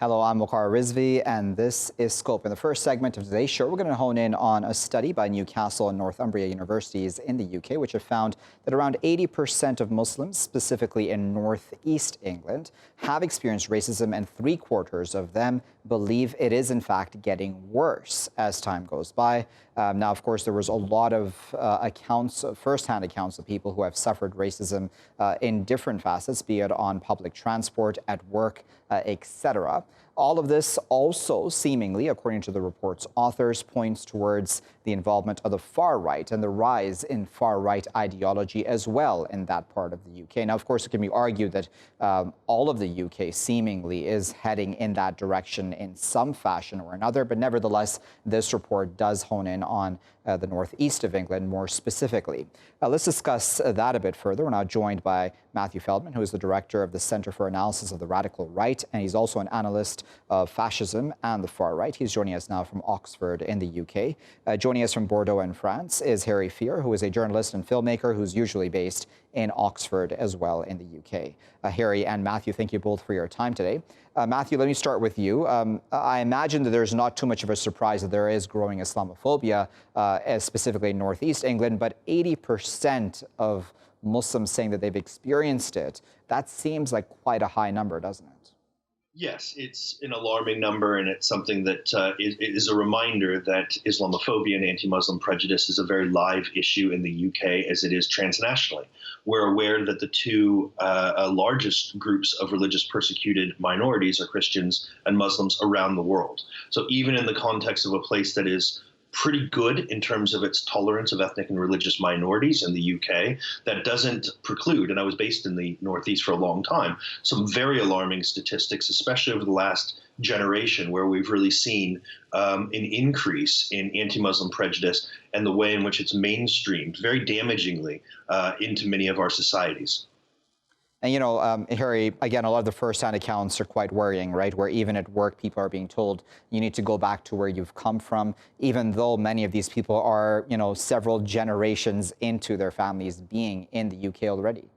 Hello, I'm Waqar Rizvi, and this is Scope. In the first segment of today's show, we're going to hone in on a study by Newcastle and Northumbria universities in the UK, which have found that around 80% of Muslims, specifically in northeast England, have experienced racism, and 3/4 of them believe it is, in fact, getting worse as time goes by. Now, of course, there was a lot of first-hand accounts of people who have suffered racism in different facets, be it on public transport, at work, etc. All of this also seemingly, according to the report's authors, points towards the involvement of the far right and the rise in far right ideology as well in that part of the UK. Now, of course, it can be argued that all of the UK seemingly is heading in that direction in some fashion or another, but nevertheless, this report does hone in on the northeast of England more specifically. Let's discuss that a bit further. We're now joined by Matthew Feldman, who is the director of the Centre for Analysis of the Radical Right, and he's also an analyst of fascism and the far right. He's joining us now from Oxford in the UK. Joining us from Bordeaux in France is Harry Fear, who is a journalist and filmmaker who's usually based in Oxford as well in the UK. Harry and Matthew, thank you both for your time today. Matthew, let me start with you. I imagine that there's not too much of a surprise that there is growing Islamophobia, specifically in northeast England, but 80% of Muslims saying that they've experienced it, that seems like quite a high number, doesn't it? Yes, it's an alarming number, and it's something that is a reminder that Islamophobia and anti-Muslim prejudice is a very live issue in the UK as it is transnationally. We're aware that the two largest groups of religious persecuted minorities are Christians and Muslims around the world. So even in the context of a place that is pretty good in terms of its tolerance of ethnic and religious minorities in the UK, that doesn't preclude, and I was based in the Northeast for a long time, some very alarming statistics, especially over the last generation, where we've really seen an increase in anti-Muslim prejudice and the way in which it's mainstreamed very damagingly into many of our societies. And, you know, Harry, again, a lot of the first-hand accounts are quite worrying, right? Where even at work, people are being told you need to go back to where you've come from, even though many of these people are, you know, several generations into their families being in the UK already.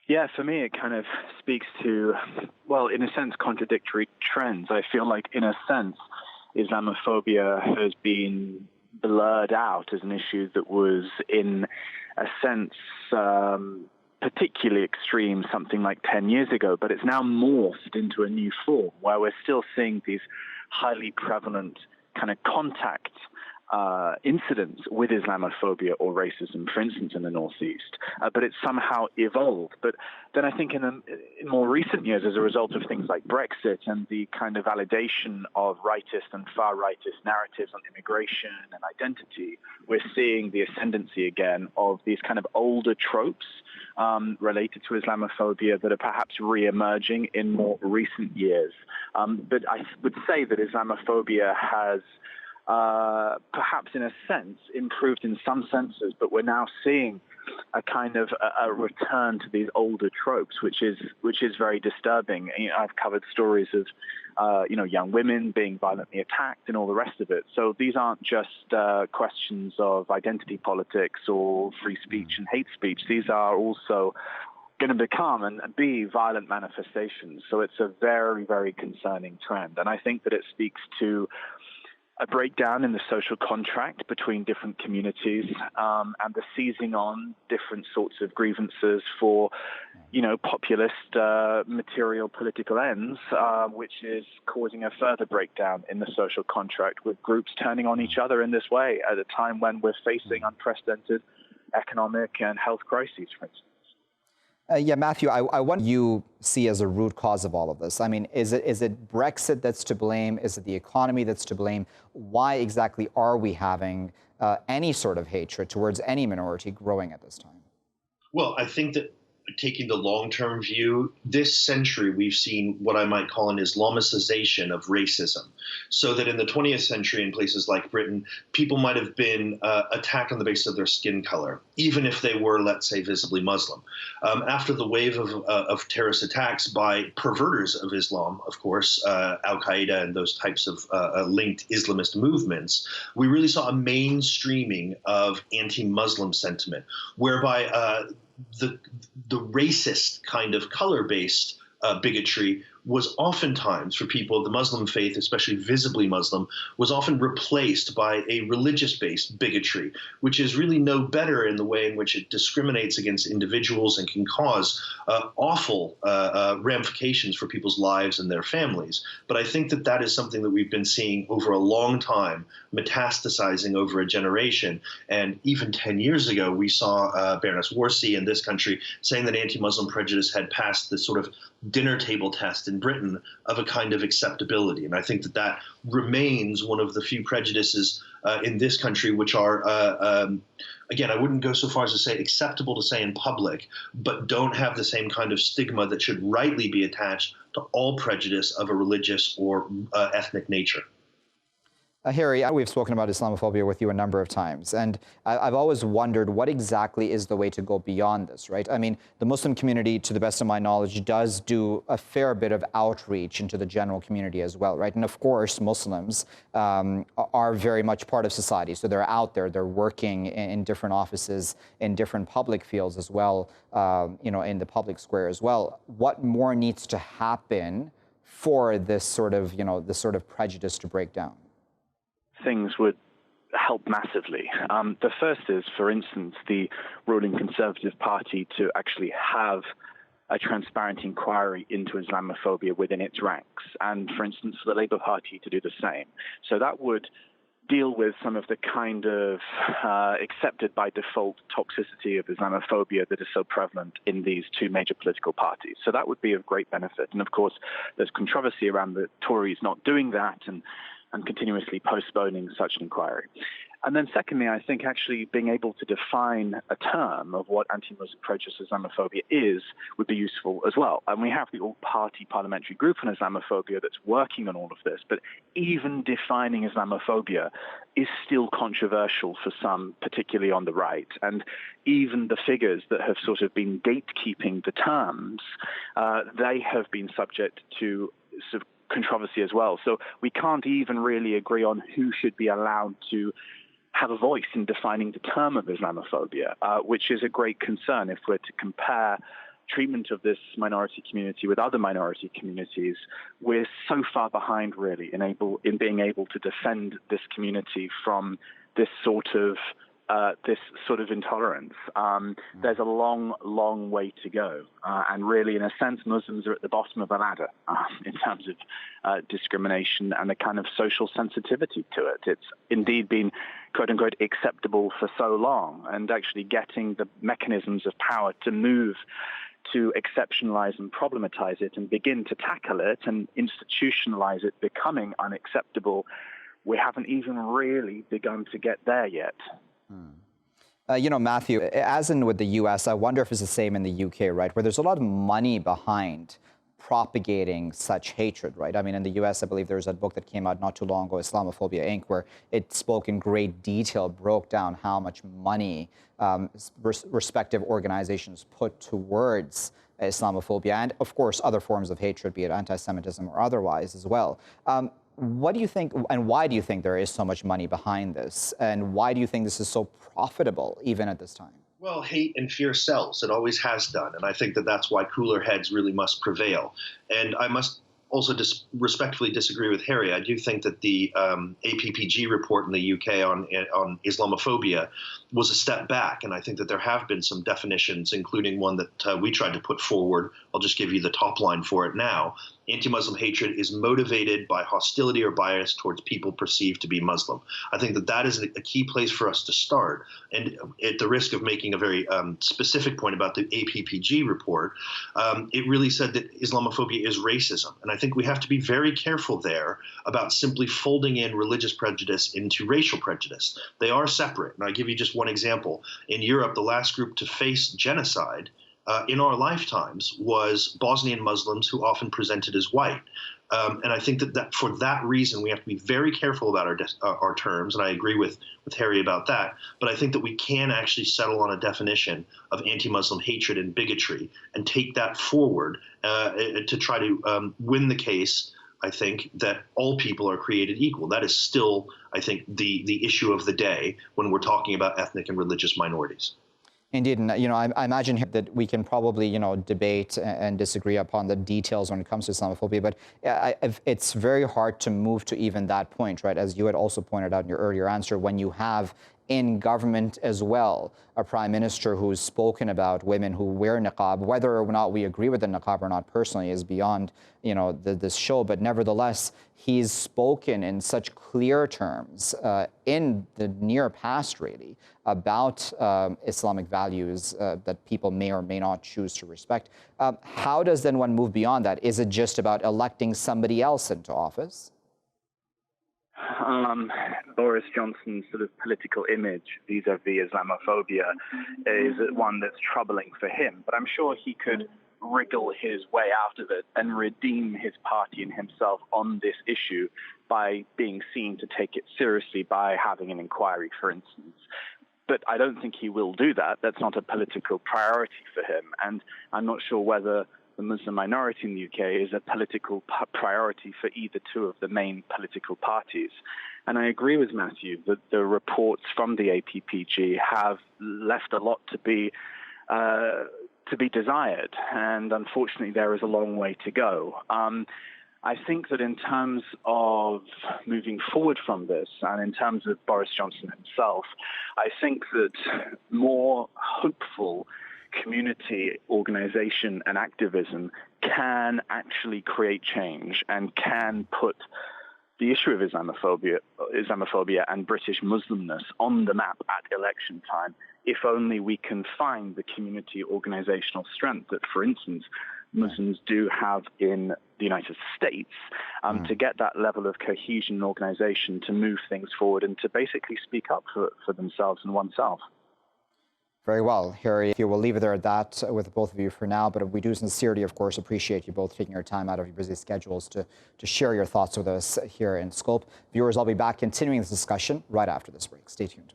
Yeah, for me, it kind of speaks to, well, in a sense, contradictory trends. I feel like, in a sense, Islamophobia has been blurred out as an issue that was, in a sense, particularly extreme something like 10 years ago, but it's now morphed into a new form where we're still seeing these highly prevalent kind of contact incidents with Islamophobia or racism, for instance, in the Northeast, but it's somehow evolved. But then I think in more recent years, as a result of things like Brexit and the kind of validation of rightist and far rightist narratives on immigration and identity, we're seeing the ascendancy again of these kind of older tropes related to Islamophobia that are perhaps re-emerging in more recent years. But I would say that Islamophobia has perhaps in a sense improved in some senses, but we're now seeing a kind of a return to these older tropes, which is very disturbing. You know, I've covered stories of young women being violently attacked and all the rest of it. So these aren't just questions of identity politics or free speech and hate speech. These are also going to become and be violent manifestations. So it's a very, very concerning trend. And I think that it speaks to a breakdown in the social contract between different communities and the seizing on different sorts of grievances for, populist material political ends, which is causing a further breakdown in the social contract with groups turning on each other in this way at a time when we're facing unprecedented economic and health crises, for instance. Yeah, Matthew, I want you see as a root cause of all of this. I mean, is it Brexit that's to blame? Is it the economy that's to blame? Why exactly are we having any sort of hatred towards any minority growing at this time? Well, I think that taking the long-term view, this century we've seen what I might call an Islamicization of racism. So that in the 20th century in places like Britain, people might have been attacked on the basis of their skin color, even if they were, let's say, visibly Muslim. After the wave of terrorist attacks by perverters of Islam, of course, Al-Qaeda and those types of linked Islamist movements, we really saw a mainstreaming of anti-Muslim sentiment, whereby the racist kind of color-based bigotry was oftentimes, for people of the Muslim faith, especially visibly Muslim, was often replaced by a religious-based bigotry, which is really no better in the way in which it discriminates against individuals and can cause awful ramifications for people's lives and their families. But I think that that is something that we've been seeing over a long time, metastasizing over a generation. And even 10 years ago, we saw Baroness Warsi in this country saying that anti-Muslim prejudice had passed this sort of dinner table test in Britain of a kind of acceptability. And I think that that remains one of the few prejudices in this country which are, again, I wouldn't go so far as to say acceptable to say in public, but don't have the same kind of stigma that should rightly be attached to all prejudice of a religious or ethnic nature. Harry, we've spoken about Islamophobia with you a number of times, and I've always wondered what exactly is the way to go beyond this, right? I mean, the Muslim community, to the best of my knowledge, does do a fair bit of outreach into the general community as well, right? And of course, Muslims are very much part of society, so they're out there, they're working in different offices, in different public fields as well, in the public square as well. What more needs to happen for this sort of, this sort of prejudice to break down? Things would help massively. The first is, for instance, the ruling Conservative Party to actually have a transparent inquiry into Islamophobia within its ranks, and, for instance, for the Labour Party to do the same. So that would deal with some of the kind of accepted by default toxicity of Islamophobia that is so prevalent in these two major political parties. So that would be of great benefit. And, of course, there's controversy around the Tories not doing that and continuously postponing such an inquiry. And then secondly, I think actually being able to define a term of what anti-Muslim prejudice Islamophobia is would be useful as well. And we have the all-party parliamentary group on Islamophobia that's working on all of this, but even defining Islamophobia is still controversial for some, particularly on the right. And even the figures that have sort of been gatekeeping the terms, they have been subject to sort of controversy as well. So we can't even really agree on who should be allowed to have a voice in defining the term of Islamophobia, which is a great concern if we're to compare treatment of this minority community with other minority communities. We're so far behind, really, in being able to defend this community from this sort of intolerance. There's a long, long way to go. And really, in a sense, Muslims are at the bottom of the ladder in terms of discrimination and the kind of social sensitivity to it. It's indeed been, quote unquote, acceptable for so long, and actually getting the mechanisms of power to move to exceptionalize and problematize it and begin to tackle it and institutionalize it becoming unacceptable, we haven't even really begun to get there yet. Matthew, as in with the U.S., I wonder if it's the same in the U.K., right, where there's a lot of money behind propagating such hatred, right? I mean, in the U.S., I believe there was a book that came out not too long ago, Islamophobia, Inc., where it spoke in great detail, broke down how much money respective organizations put towards Islamophobia and, of course, other forms of hatred, be it anti-Semitism or otherwise as well. What do you think, and why do you think there is so much money behind this? And why do you think this is so profitable, even at this time? Well, hate and fear sells. It always has done. And I think that that's why cooler heads really must prevail. And I must also respectfully disagree with Harry. I do think that the APPG report in the UK on Islamophobia was a step back. And I think that there have been some definitions, including one that we tried to put forward. I'll just give you the top line for it now. Anti-Muslim hatred is motivated by hostility or bias towards people perceived to be Muslim. I think that that is a key place for us to start. And at the risk of making a very specific point about the APPG report, it really said that Islamophobia is racism. And I think we have to be very careful there about simply folding in religious prejudice into racial prejudice. They are separate. And I'll give you just one example. In Europe, the last group to face genocide in our lifetimes was Bosnian Muslims, who often presented as white. And I think that for that reason, we have to be very careful about our terms, and I agree with Harry about that. But I think that we can actually settle on a definition of anti-Muslim hatred and bigotry and take that forward to try to win the case, I think, that all people are created equal. That is still, I think, the issue of the day when we're talking about ethnic and religious minorities. Indeed, and I imagine here that we can probably debate and disagree upon the details when it comes to Islamophobia, but it's very hard to move to even that point, right? As you had also pointed out in your earlier answer, when you have in government as well a prime minister who's spoken about women who wear niqab, whether or not we agree with the niqab or not personally is beyond this show, but nevertheless he's spoken in such clear terms in the near past really about Islamic values that people may or may not choose to respect. How does then one move beyond that? Is it just about electing somebody else into office? Boris Johnson's sort of political image vis-a-vis Islamophobia is one that's troubling for him. But I'm sure he could wriggle his way out of it and redeem his party and himself on this issue by being seen to take it seriously by having an inquiry, for instance. But I don't think he will do that. That's not a political priority for him. And I'm not sure whether the Muslim minority in the UK is a political priority for either two of the main political parties. And I agree with Matthew that the reports from the APPG have left a lot to be desired. And unfortunately, there is a long way to go. I think that in terms of moving forward from this and in terms of Boris Johnson himself, I think that more hopeful community organization and activism can actually create change and can put the issue of Islamophobia and British Muslimness on the map at election time, if only we can find the community organizational strength that, for instance, Muslims do have in the United States to get that level of cohesion and organization to move things forward and to basically speak up for themselves and oneself. Very well, Harry. We'll leave it there at that with both of you for now, but we do sincerely, of course, appreciate you both taking your time out of your busy schedules to share your thoughts with us here in Scope. Viewers, I'll be back continuing this discussion right after this break. Stay tuned.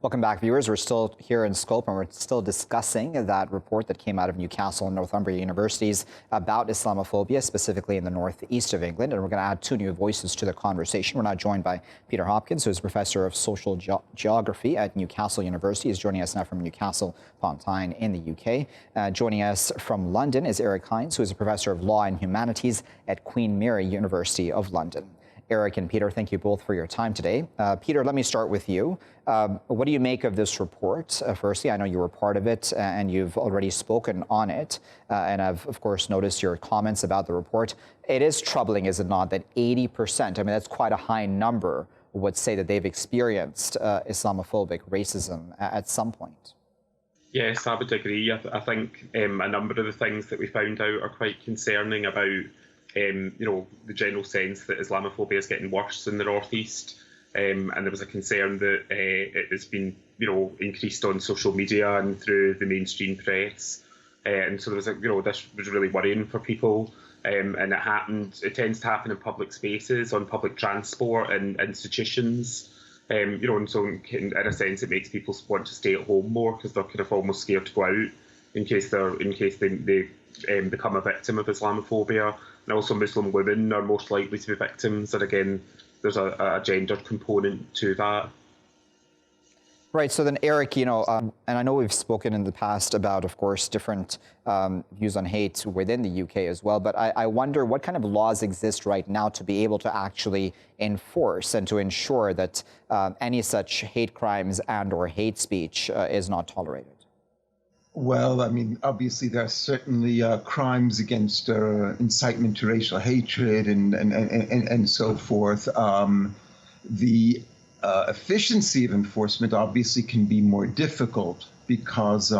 Welcome back, viewers. We're still here in Scope and we're still discussing that report that came out of Newcastle and Northumbria universities about Islamophobia, specifically in the northeast of England. And we're going to add two new voices to the conversation. We're now joined by Peter Hopkins, who is professor of social geography at Newcastle University. He's joining us now from Newcastle upon Tyne in the UK. Joining us from London is Eric Heinze, who is a professor of law and humanities at Queen Mary University of London. Eric and Peter, thank you both for your time today. Peter, let me start with you. What do you make of this report? Firstly, I know you were part of it and you've already spoken on it. And I've, of course, noticed your comments about the report. It is troubling, is it not, that 80%, I mean, that's quite a high number, would say that they've experienced Islamophobic racism at some point. Yes, I would agree. I think a number of the things that we found out are quite concerning about the general sense that Islamophobia is getting worse in the northeast, and there was a concern that it has been, increased on social media and through the mainstream press, and so there was this was really worrying for people, and it tends to happen in public spaces, on public transport and institutions, and so in a sense it makes people want to stay at home more because they're kind of almost scared to go out in case they become a victim of Islamophobia. And also Muslim women are most likely to be victims. And again, there's a gendered component to that. Right. So then, Eric, and I know we've spoken in the past about, of course, different views on hate within the UK as well. But I wonder what kind of laws exist right now to be able to actually enforce and to ensure that any such hate crimes and/or hate speech is not tolerated. Well, I mean, obviously there are certainly crimes against incitement to racial hatred and so forth. The efficiency of enforcement obviously can be more difficult because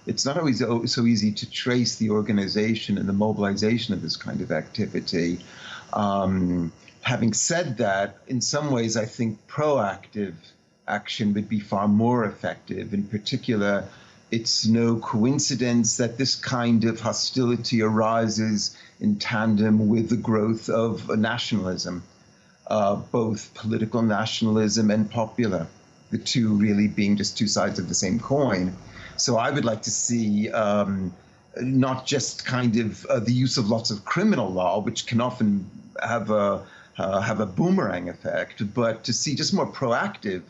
it's not always so easy to trace the organization and the mobilization of this kind of activity. Having said that, in some ways, I think proactive action would be far more effective. In particular, it's no coincidence that this kind of hostility arises in tandem with the growth of nationalism, both political nationalism and popular, the two really being just two sides of the same coin. So I would like to see not just kind of the use of lots of criminal law, which can often have a boomerang effect, but to see just more proactive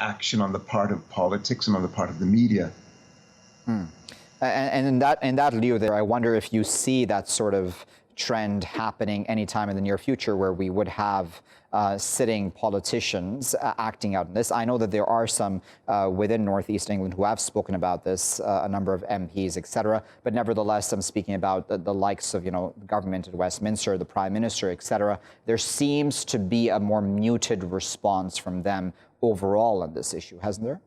action on the part of politics and on the part of the media. And in that lieu there, I wonder if you see that sort of trend happening anytime in the near future where we would have sitting politicians acting out in this. I know that there are some within Northeast England who have spoken about this, a number of MPs, et cetera. But nevertheless, I'm speaking about the likes of, the government at Westminster, the Prime Minister, et cetera. There seems to be a more muted response from them overall on this issue, hasn't there?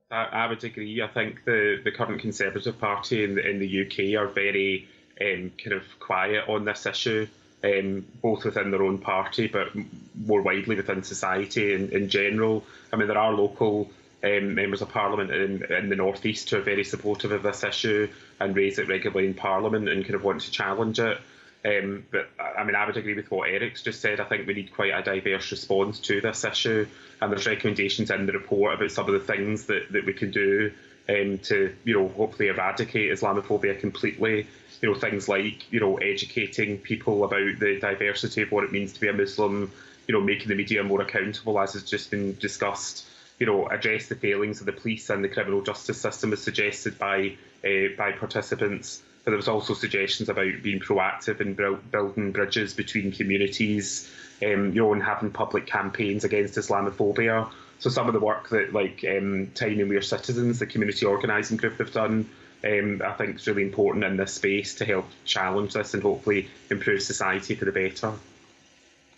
I would agree. I think the current Conservative Party in the UK are very kind of quiet on this issue, both within their own party, but more widely within society in general. I mean, there are local members of Parliament in the North East who are very supportive of this issue and raise it regularly in Parliament and kind of want to challenge it. But I mean, I would agree with what Eric's just said. I think we need quite a diverse response to this issue, and there's recommendations in the report about some of the things that we can do to, hopefully eradicate Islamophobia completely. Things like, educating people about the diversity of what it means to be a Muslim, making the media more accountable, as has just been discussed, address the failings of the police and the criminal justice system as suggested by participants. But there was also suggestions about being proactive in building bridges between communities, and having public campaigns against Islamophobia. So some of the work that Tyne and We're Citizens, the community organising group, have done, I think is really important in this space to help challenge this and hopefully improve society for the better.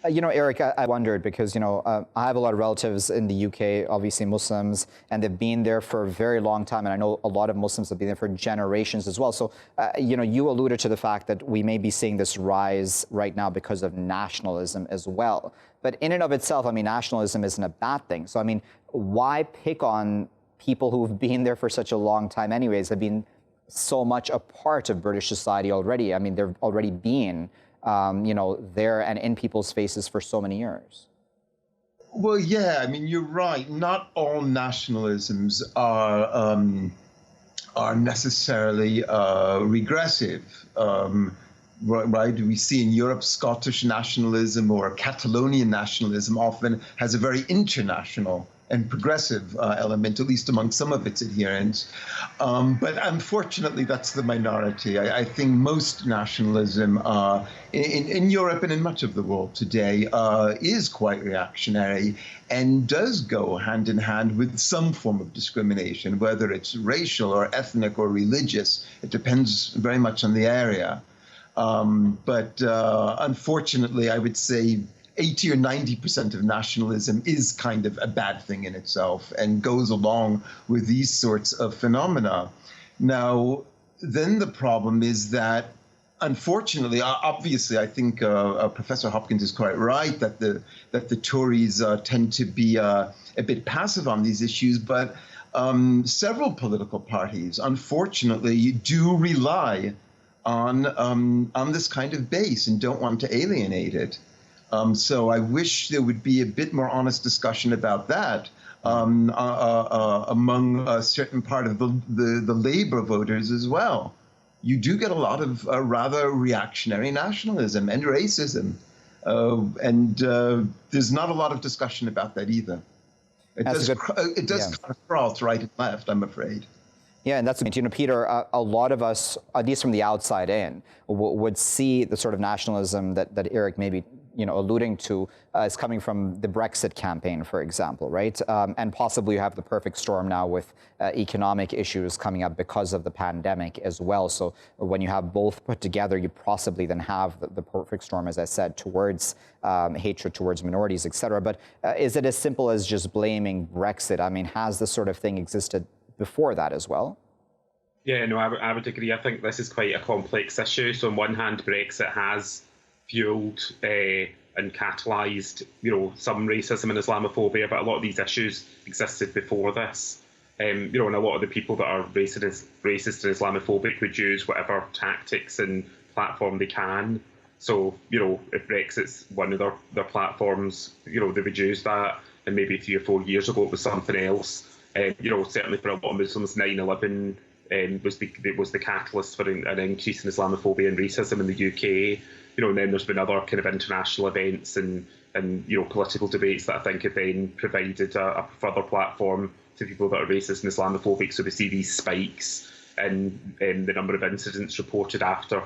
Eric, I wondered because, I have a lot of relatives in the UK, obviously Muslims, and they've been there for a very long time. And I know a lot of Muslims have been there for generations as well. So, you alluded to the fact that we may be seeing this rise right now because of nationalism as well. But in and of itself, I mean, nationalism isn't a bad thing. So, I mean, why pick on people who've been there for such a long time anyways, have been so much a part of British society already? I mean, they've already been there and in people's faces for so many years. Well, yeah, I mean, you're right. Not all nationalisms are necessarily regressive. Right? We see in Europe Scottish nationalism or Catalonian nationalism often has a very international and progressive element, at least among some of its adherents. But unfortunately, that's the minority. I think most nationalism in Europe and in much of the world today is quite reactionary and does go hand in hand with some form of discrimination, whether it's racial or ethnic or religious. It depends very much on the area. But unfortunately, I would say 80 or 90% of nationalism is kind of a bad thing in itself and goes along with these sorts of phenomena. Now, then the problem is that, unfortunately, obviously, I think Professor Hopkins is quite right that the Tories tend to be a bit passive on these issues, but several political parties, unfortunately, do rely on this kind of base and don't want to alienate it. So I wish there would be a bit more honest discussion about that among a certain part of the Labour voters as well. You do get a lot of rather reactionary nationalism and racism, and there's not a lot of discussion about that either. It does kind of cross right and left, I'm afraid. Yeah, and that's, Peter, a lot of us, at least from the outside in, would see the sort of nationalism that Eric maybe alluding to is coming from the Brexit campaign, for example, right? And possibly you have the perfect storm now with economic issues coming up because of the pandemic as well. So when you have both put together, you possibly then have the perfect storm, as I said, towards hatred towards minorities, et cetera. But is it as simple as just blaming Brexit? I mean, has this sort of thing existed before that as well? Yeah, no, I would agree. I think this is quite a complex issue. So on one hand, Brexit has fueled and catalysed, some racism and Islamophobia, but a lot of these issues existed before this. And a lot of the people that are racist and Islamophobic would use whatever tactics and platform they can. So, if Brexit's one of their platforms, they would use that. And maybe 3 or 4 years ago, it was something else. Certainly for a lot of Muslims, 9/11 was the catalyst for an increase in Islamophobia and racism in the UK. And then there's been other kind of international events and and political debates that I think have then provided a further platform to people that are racist and Islamophobic. So we see these spikes in the number of incidents reported after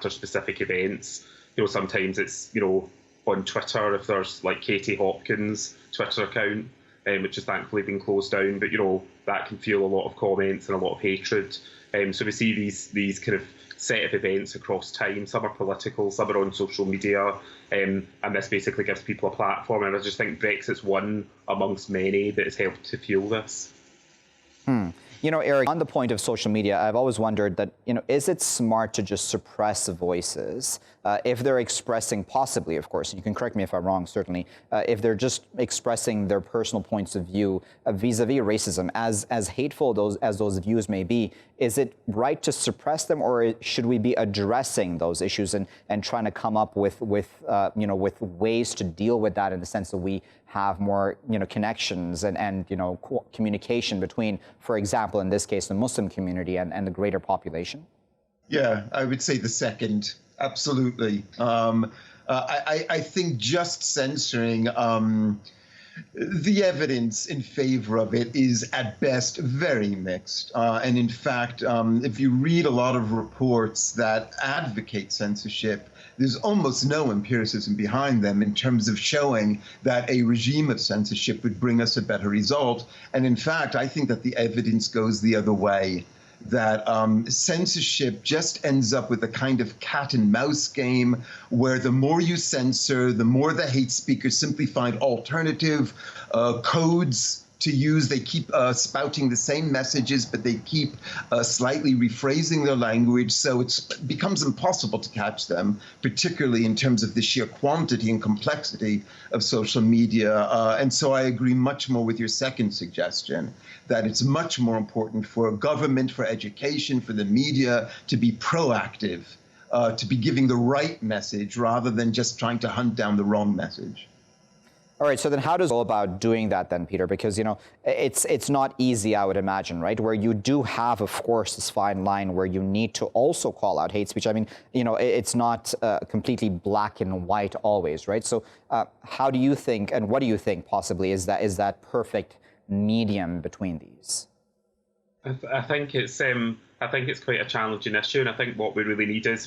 specific events. Sometimes it's on Twitter, if there's like Katie Hopkins' Twitter account, which has thankfully been closed down, but that can fuel a lot of comments and a lot of hatred. So we see these kind of set of events across time. Some are political, some are on social media, and this basically gives people a platform. And I just think Brexit's one amongst many that has helped to fuel this. Eric, on the point of social media, I've always wondered that, is it smart to just suppress voices if they're expressing, possibly, of course, you can correct me if I'm wrong, certainly, if they're just expressing their personal points of view vis-a-vis racism, as hateful as those views may be, is it right to suppress them, or should we be addressing those issues and trying to come up with ways to deal with that in the sense that we have more, connections and communication between, for example, in this case, the Muslim community and the greater population? Yeah, I would say the second. Absolutely. I think just censoring the evidence in favor of it is at best very mixed. And in fact, if you read a lot of reports that advocate censorship, there's almost no empiricism behind them in terms of showing that a regime of censorship would bring us a better result. And in fact, I think that the evidence goes the other way, that censorship just ends up with a kind of cat and mouse game where the more you censor, the more the hate speakers simply find alternative codes to use. They keep spouting the same messages, but they keep slightly rephrasing their language. So it becomes impossible to catch them, particularly in terms of the sheer quantity and complexity of social media. And so I agree much more with your second suggestion, that it's much more important for government, for education, for the media to be proactive, to be giving the right message rather than just trying to hunt down the wrong message. All right, so then how does it go about doing that then, Peter? Because, it's not easy, I would imagine, right? Where you do have, of course, this fine line where you need to also call out hate speech. I mean, it's not completely black and white always, right? So how do you think, and what do you think possibly is that perfect medium between these? I think it's quite a challenging issue, and I think what we really need is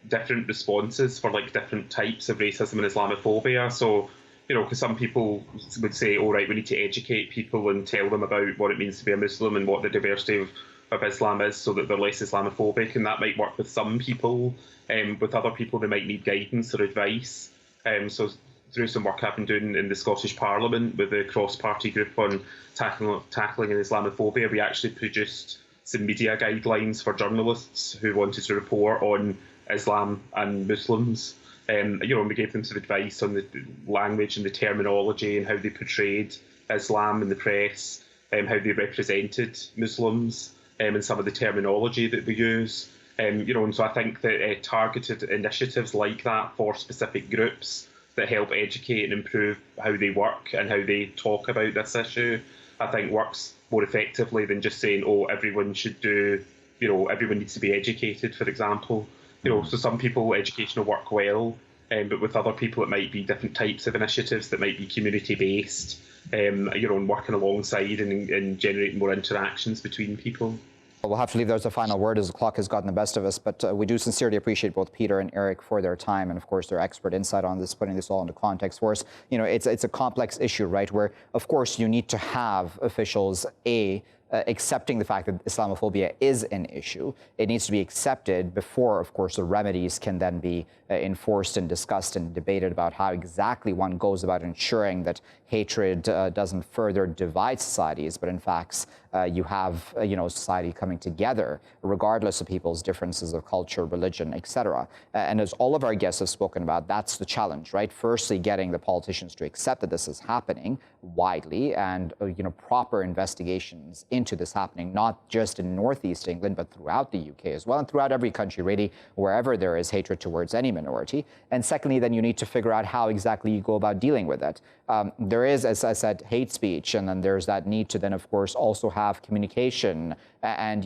different responses for different types of racism and Islamophobia. So, because some people would say, all right, we need to educate people and tell them about what it means to be a Muslim and what the diversity of Islam is so that they're less Islamophobic, and that might work with some people. With other people, they might need guidance or advice. So through some work I've been doing in the Scottish Parliament with the cross-party group on tackling Islamophobia, we actually produced some media guidelines for journalists who wanted to report on Islam and Muslims. And we gave them some advice on the language and the terminology and how they portrayed Islam in the press, how they represented Muslims, and some of the terminology that they use. And so I think that targeted initiatives like that for specific groups that help educate and improve how they work and how they talk about this issue, I think works more effectively than just saying, oh, everyone should do, everyone needs to be educated, for example. So some people, education will work well, but with other people it might be different types of initiatives that might be community-based, and working alongside and generating more interactions between people. We'll have to leave there as a final word as the clock has gotten the best of us, but we do sincerely appreciate both Peter and Eric for their time and, of course, their expert insight on this, putting this all into context for us. It's a complex issue, right, where, of course, you need to have officials, accepting the fact that Islamophobia is an issue. It needs to be accepted before, of course, the remedies can then be enforced and discussed and debated about how exactly one goes about ensuring that hatred doesn't further divide societies, but in fact, you have society coming together regardless of people's differences of culture, religion, etc. And as all of our guests have spoken about, that's the challenge, right? Firstly, getting the politicians to accept that this is happening widely and proper investigations into this happening, not just in Northeast England, but throughout the UK as well, and throughout every country, really, wherever there is hatred towards any minority. And secondly, then you need to figure out how exactly you go about dealing with it. There is, as I said, hate speech, and then there's that need to then, of course, also have communication and,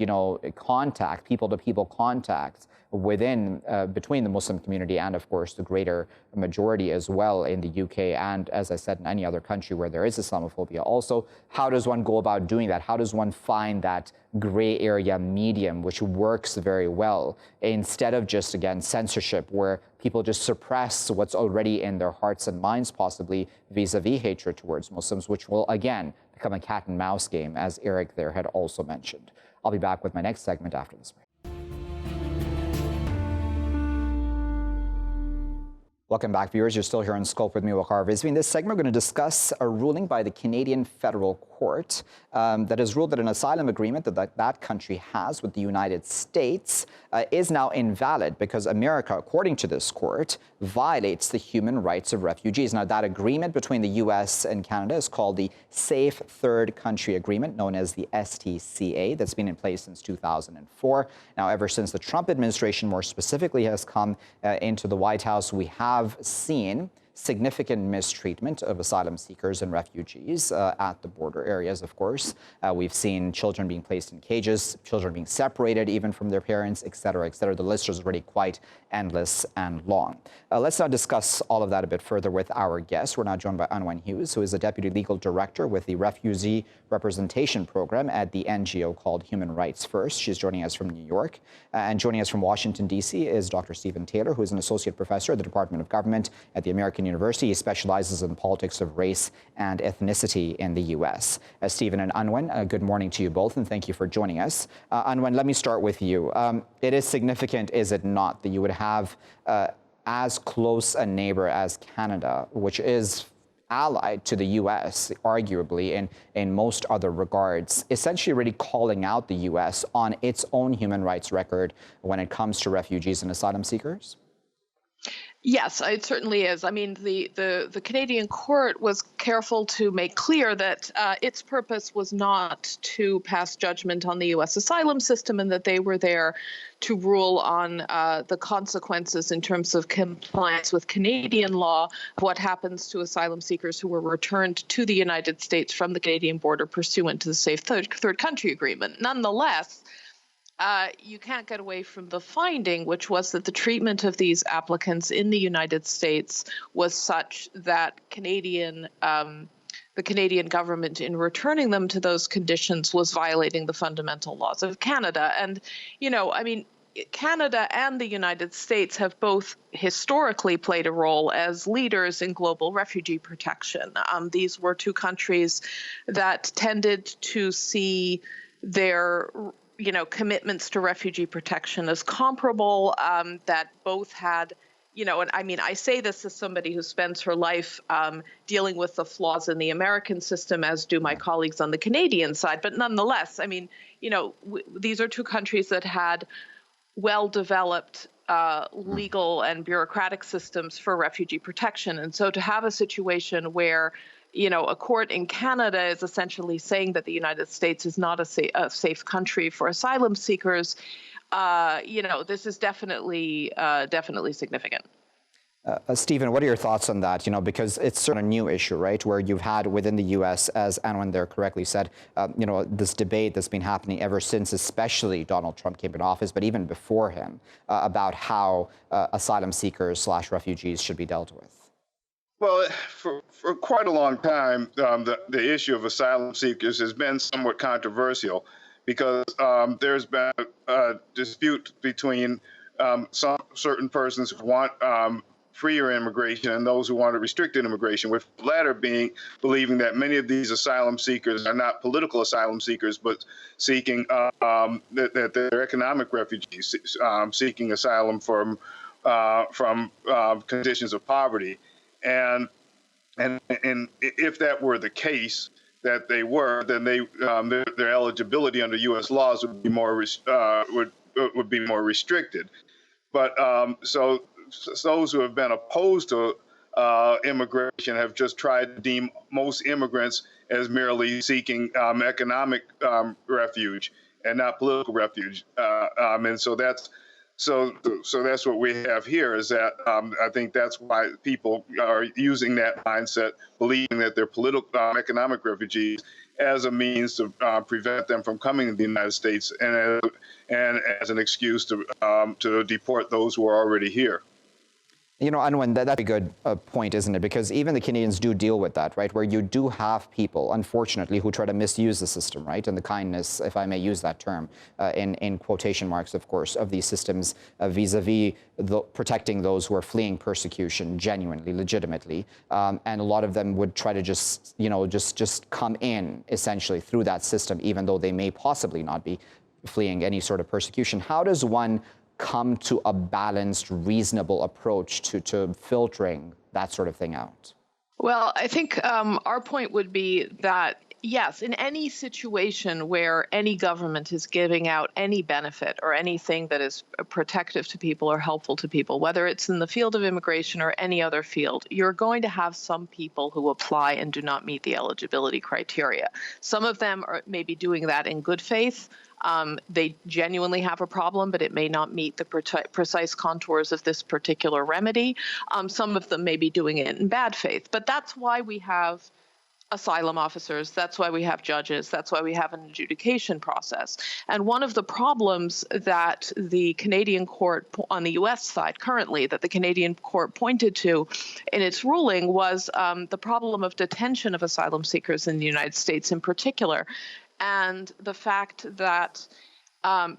contact, people-to-people contact between the Muslim community and, of course, the greater majority as well in the UK and, as I said, in any other country where there is Islamophobia. Also, how does one go about doing that? How does one find that gray area medium which works very well instead of just, again, censorship where people just suppress what's already in their hearts and minds, possibly vis-a-vis hatred towards Muslims, which will, again, become a cat and mouse game, as Eric there had also mentioned. I'll be back with my next segment after this break. Welcome back, viewers. You're still here on Scope with me, Waqar Rizvi. In this segment, we're going to discuss a ruling by the Canadian Federal Court that has ruled that an asylum agreement that country has with the United States is now invalid because America, according to this court, violates the human rights of refugees. Now, that agreement between the U.S. and Canada is called the Safe Third Country Agreement, known as the STCA, that's been in place since 2004. Now, ever since the Trump administration more specifically has come into the White House, we have seen significant mistreatment of asylum seekers and refugees at the border areas, of course. We've seen children being placed in cages, children being separated even from their parents, et cetera, et cetera. The list is already quite endless and long. Let's now discuss all of that a bit further with our guest. We're now joined by Anwen Hughes, who is a Deputy Legal Director with the Refugee Representation Program at the NGO called Human Rights First. She's joining us from New York. And joining us from Washington, D.C. is Dr. Stephen Taylor, who is an Associate Professor at the Department of Government at the American University. He specializes in politics of race and ethnicity in the U.S. Stephen and Anwen, good morning to you both, and thank you for joining us. Anwen, let me start with you. It is significant, is it not, that you would have as close a neighbor as Canada, which is allied to the U.S., arguably, in most other regards, essentially really calling out the U.S. on its own human rights record when it comes to refugees and asylum seekers? Yes, it certainly is. I mean, the Canadian court was careful to make clear that its purpose was not to pass judgment on the U.S. asylum system and that they were there to rule on the consequences in terms of compliance with Canadian law of what happens to asylum seekers who were returned to the United States from the Canadian border pursuant to the Safe Third Country Agreement. Nonetheless, you can't get away from the finding, which was that the treatment of these applicants in the United States was such that the Canadian government, in returning them to those conditions, was violating the fundamental laws of Canada. And, I mean, Canada and the United States have both historically played a role as leaders in global refugee protection. These were two countries that tended to see their commitments to refugee protection as comparable, that both had, and I mean, I say this as somebody who spends her life dealing with the flaws in the American system, as do my colleagues on the Canadian side. But nonetheless, I mean, these are two countries that had well-developed legal and bureaucratic systems for refugee protection. And so to have a situation where a court in Canada is essentially saying that the United States is not a safe country for asylum seekers, this is definitely significant. Stephen, what are your thoughts on that? Because it's sort of a new issue, right, where you've had within the U.S., as Anwen there correctly said, this debate that's been happening ever since, especially Donald Trump came in office, but even before him, about how asylum seekers / refugees should be dealt with. Well, for quite a long time, the issue of asylum seekers has been somewhat controversial because there's been a dispute between some certain persons who want freer immigration and those who want restricted immigration, with the latter believing that many of these asylum seekers are not political asylum seekers, but seeking that they're economic refugees, seeking asylum from conditions of poverty. And if that were the case, that they were, then their eligibility under U.S. laws would be more restricted. But so those who have been opposed to immigration have just tried to deem most immigrants as merely seeking economic refuge and not political refuge, and so that's So that's what we have here. Is that I think that's why people are using that mindset, believing that they're political, economic refugees, as a means to prevent them from coming to the United States, and as an excuse to deport those who are already here. You know, Anwen, that's a good point, isn't it? Because even the Canadians do deal with that, right? Where you do have people, unfortunately, who try to misuse the system, right? And the kindness, if I may use that term, in quotation marks, of course, of these systems vis-a-vis protecting those who are fleeing persecution genuinely, legitimately. And a lot of them would try to just, you know, just come in, essentially, through that system, even though they may possibly not be fleeing any sort of persecution. How does one come to a balanced, reasonable approach to filtering that sort of thing out? Well, I think our point would be that, yes, in any situation where any government is giving out any benefit or anything that is protective to people or helpful to people, whether it's in the field of immigration or any other field, you're going to have some people who apply and do not meet the eligibility criteria. Some of them are maybe doing that in good faith. They genuinely have a problem, but it may not meet the precise contours of this particular remedy. Some of them may be doing it in bad faith. But that's why we have asylum officers. That's why we have judges. That's why we have an adjudication process. And one of the problems that the Canadian court on the U.S. side currently, that the Canadian court pointed to in its ruling, was the problem of detention of asylum seekers in the United States in particular. And the fact that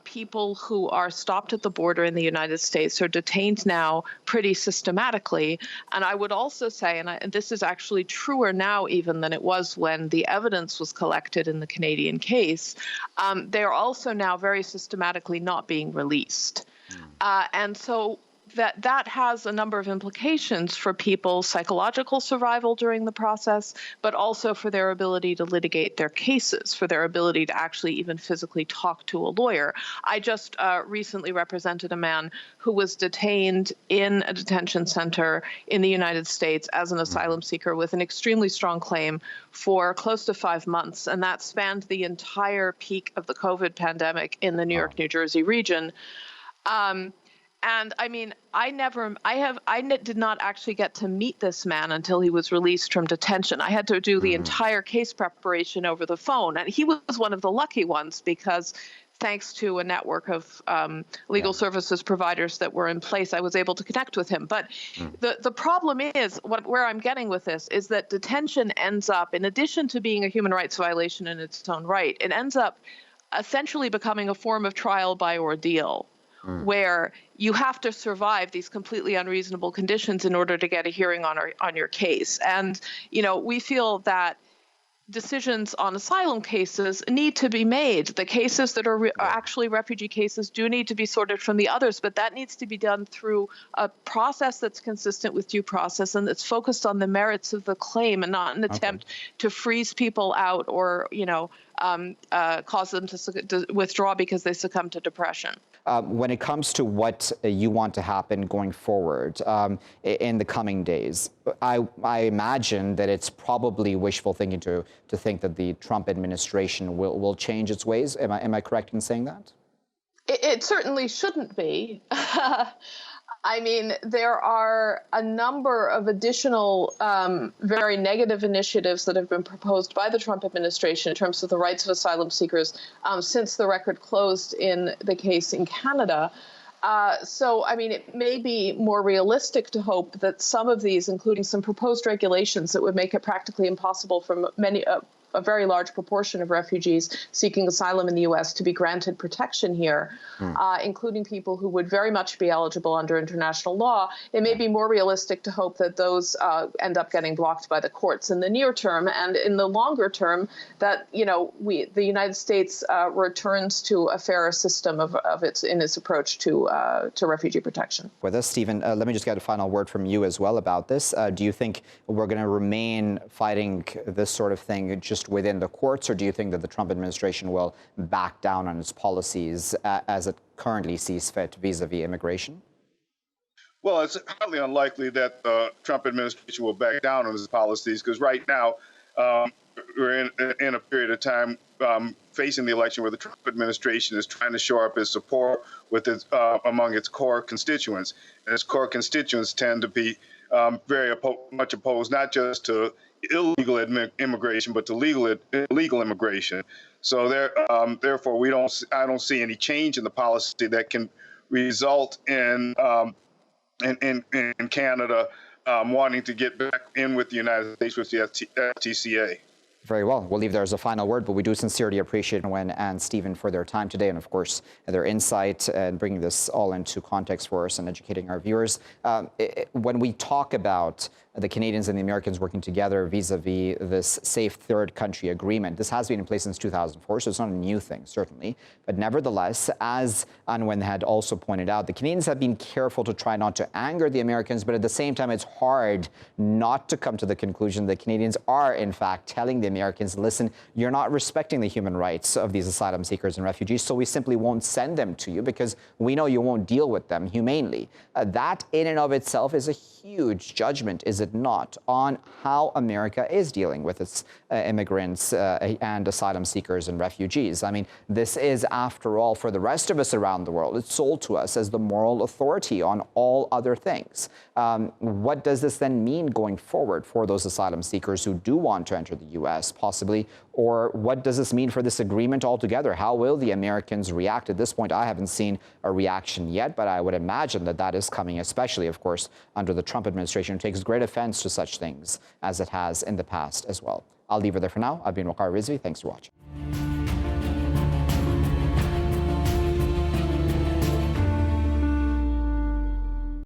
people who are stopped at the border in the United States are detained now pretty systematically. And I would also say, and this is actually truer now even than it was when the evidence was collected in the Canadian case, they are also now very systematically not being released. And so that has a number of implications for people's psychological survival during the process, but also for their ability to litigate their cases, for their ability to actually even physically talk to a lawyer. I just recently represented a man who was detained in a detention center in the United States as an asylum seeker with an extremely strong claim for close to 5 months, and that spanned the entire peak of the COVID pandemic in the New York, New Jersey region. And I mean, I did not actually get to meet this man until he was released from detention. I had to do the entire case preparation over the phone. And he was one of the lucky ones because thanks to a network of legal services providers that were in place, I was able to connect with him. But the problem is, where I'm getting with this, is that detention ends up, in addition to being a human rights violation in its own right, it ends up essentially becoming a form of trial by ordeal. Where you have to survive these completely unreasonable conditions in order to get a hearing on your case. And, you know, we feel that decisions on asylum cases need to be made. The cases that are actually refugee cases do need to be sorted from the others, but that needs to be done through a process that's consistent with due process and that's focused on the merits of the claim and not an attempt to freeze people out or, you know, cause them to withdraw because they succumb to depression. When it comes to what you want to happen going forward in the coming days, I imagine that it's probably wishful thinking to think that the Trump administration will change its ways. Am I correct in saying that? It certainly shouldn't be. I mean, there are a number of additional very negative initiatives that have been proposed by the Trump administration in terms of the rights of asylum seekers since the record closed in the case in Canada. So, I mean, it may be more realistic to hope that some of these, including some proposed regulations that would make it practically impossible for a very large proportion of refugees seeking asylum in the U.S. to be granted protection here, including people who would very much be eligible under international law, it may be more realistic to hope that those end up getting blocked by the courts in the near term. And in the longer term, that, you know, the United States returns to a fairer system in its approach to refugee protection. With us, Stephen, let me just get a final word from you as well about this. Do you think we're going to remain fighting this sort of thing just within the courts, or do you think that the Trump administration will back down on its policies as it currently sees fit vis-a-vis immigration? Well, it's highly unlikely that the Trump administration will back down on its policies because right now we're in a period of time facing the election where the Trump administration is trying to shore up its support with its, among its core constituents. And its core constituents tend to be very much opposed, not just to illegal immigration, but to legal immigration. So therefore, I don't see any change in the policy that can result in Canada wanting to get back in with the United States with the FTCA. Very well. We'll leave there as a final word, but we do sincerely appreciate Anwen and Stephen for their time today and, of course, their insight and bringing this all into context for us and educating our viewers. When we talk about the Canadians and the Americans working together vis-a-vis this safe third country agreement, this has been in place since 2004, so it's not a new thing, certainly. But nevertheless, as Anwen had also pointed out, the Canadians have been careful to try not to anger the Americans, but at the same time, it's hard not to come to the conclusion that Canadians are, in fact, telling the Americans, listen, you're not respecting the human rights of these asylum seekers and refugees, so we simply won't send them to you because we know you won't deal with them humanely. That in and of itself is a huge judgment, is it not, on how America is dealing with its immigrants and asylum seekers and refugees. I mean, this is, after all, for the rest of us around the world, it's sold to us as the moral authority on all other things. What does this then mean going forward for those asylum seekers who do want to enter the U.S., possibly? Or what does this mean for this agreement altogether? How will the Americans react? At this point, I haven't seen a reaction yet, but I would imagine that that is coming, especially, of course, under the Trump administration, who takes great offense to such things as it has in the past as well. I'll leave it there for now. I've been Waqar Rizvi. Thanks for watching.